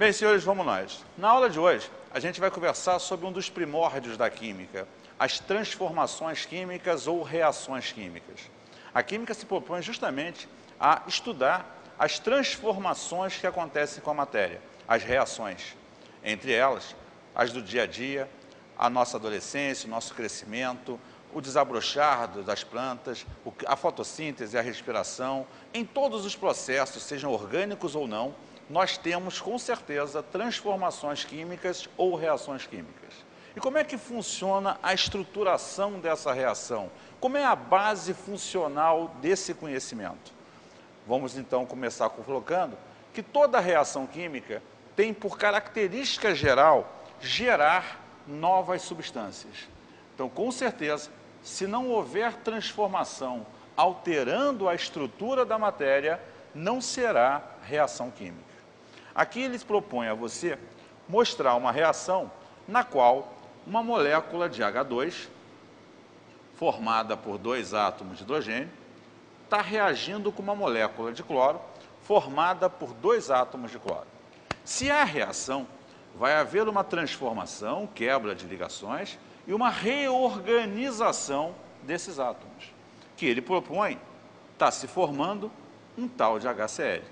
Bem, senhores, vamos nós. Na aula de hoje, a gente vai conversar sobre um dos primórdios da química, as transformações químicas ou reações químicas. A química se propõe justamente a estudar as transformações que acontecem com a matéria, as reações. Entre elas, as do dia a dia, a nossa adolescência, o nosso crescimento, o desabrochar das plantas, a fotossíntese, a respiração. Em todos os processos, sejam orgânicos ou não, nós temos, com certeza, transformações químicas ou reações químicas. E como é que funciona a estruturação dessa reação? Como é a base funcional desse conhecimento? Vamos, então, começar colocando que toda reação química tem, por característica geral, gerar novas substâncias. Então, com certeza, se não houver transformação alterando a estrutura da matéria, não será reação química. Aqui eles propõem a você mostrar uma reação na qual uma molécula de H2, formada por dois átomos de hidrogênio, está reagindo com uma molécula de cloro, formada por dois átomos de cloro. Se há reação, vai haver uma transformação, quebra de ligações, e uma reorganização desses átomos, que ele propõe, está se formando um tal de HCl.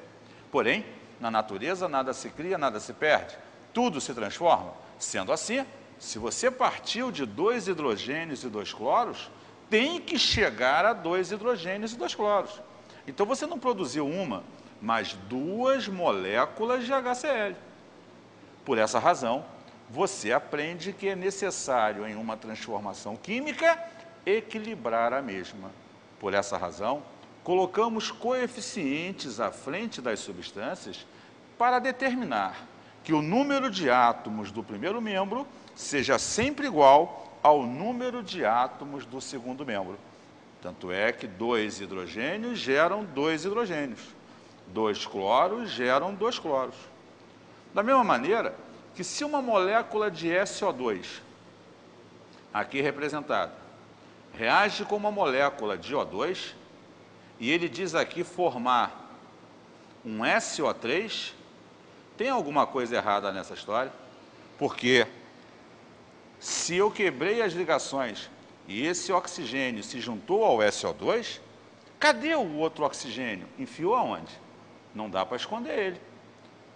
Porém, na natureza nada se cria, nada se perde, tudo se transforma. Sendo assim, se você partiu de dois hidrogênios e dois cloros, tem que chegar a dois hidrogênios e dois cloros. Então você não produziu uma, mas duas moléculas de HCl. Por essa razão, você aprende que é necessário, em uma transformação química, equilibrar a mesma. Por essa razão, colocamos coeficientes à frente das substâncias para determinar que o número de átomos do primeiro membro seja sempre igual ao número de átomos do segundo membro. Tanto é que dois hidrogênios geram dois hidrogênios, dois cloros geram dois cloros. Da mesma maneira que se uma molécula de SO2, aqui representada, reage com uma molécula de O2, e ele diz aqui formar um SO3, tem alguma coisa errada nessa história? Porque se eu quebrei as ligações e esse oxigênio se juntou ao SO2, cadê o outro oxigênio? Enfiou aonde? Não dá para esconder ele.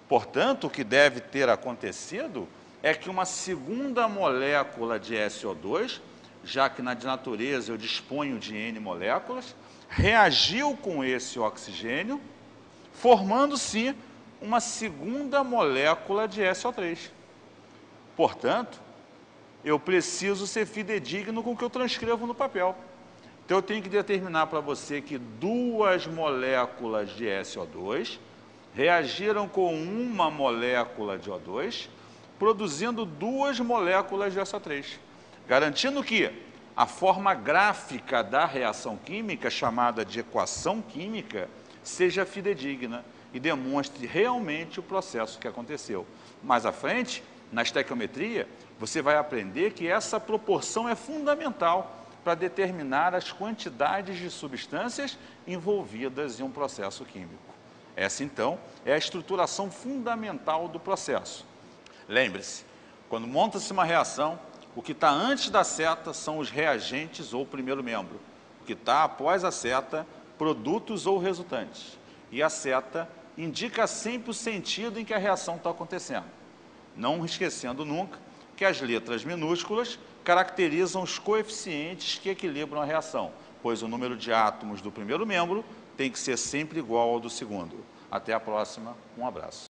Portanto, o que deve ter acontecido é que uma segunda molécula de SO2, já que na natureza eu disponho de N moléculas, reagiu com esse oxigênio, formando-se uma segunda molécula de SO3. Portanto, eu preciso ser fidedigno com o que eu transcrevo no papel. Então, eu tenho que determinar para você que duas moléculas de SO2 reagiram com uma molécula de O2, produzindo duas moléculas de SO3, garantindo que a forma gráfica da reação química, chamada de equação química, seja fidedigna e demonstre realmente o processo que aconteceu. Mais à frente, na estequiometria, você vai aprender que essa proporção é fundamental para determinar as quantidades de substâncias envolvidas em um processo químico. Essa, então, é a estruturação fundamental do processo. Lembre-se, quando monta-se uma reação, o que está antes da seta são os reagentes ou primeiro membro. O que está após a seta, produtos ou resultantes. E a seta indica sempre o sentido em que a reação está acontecendo. Não esquecendo nunca que as letras minúsculas caracterizam os coeficientes que equilibram a reação, pois o número de átomos do primeiro membro tem que ser sempre igual ao do segundo. Até a próxima, um abraço.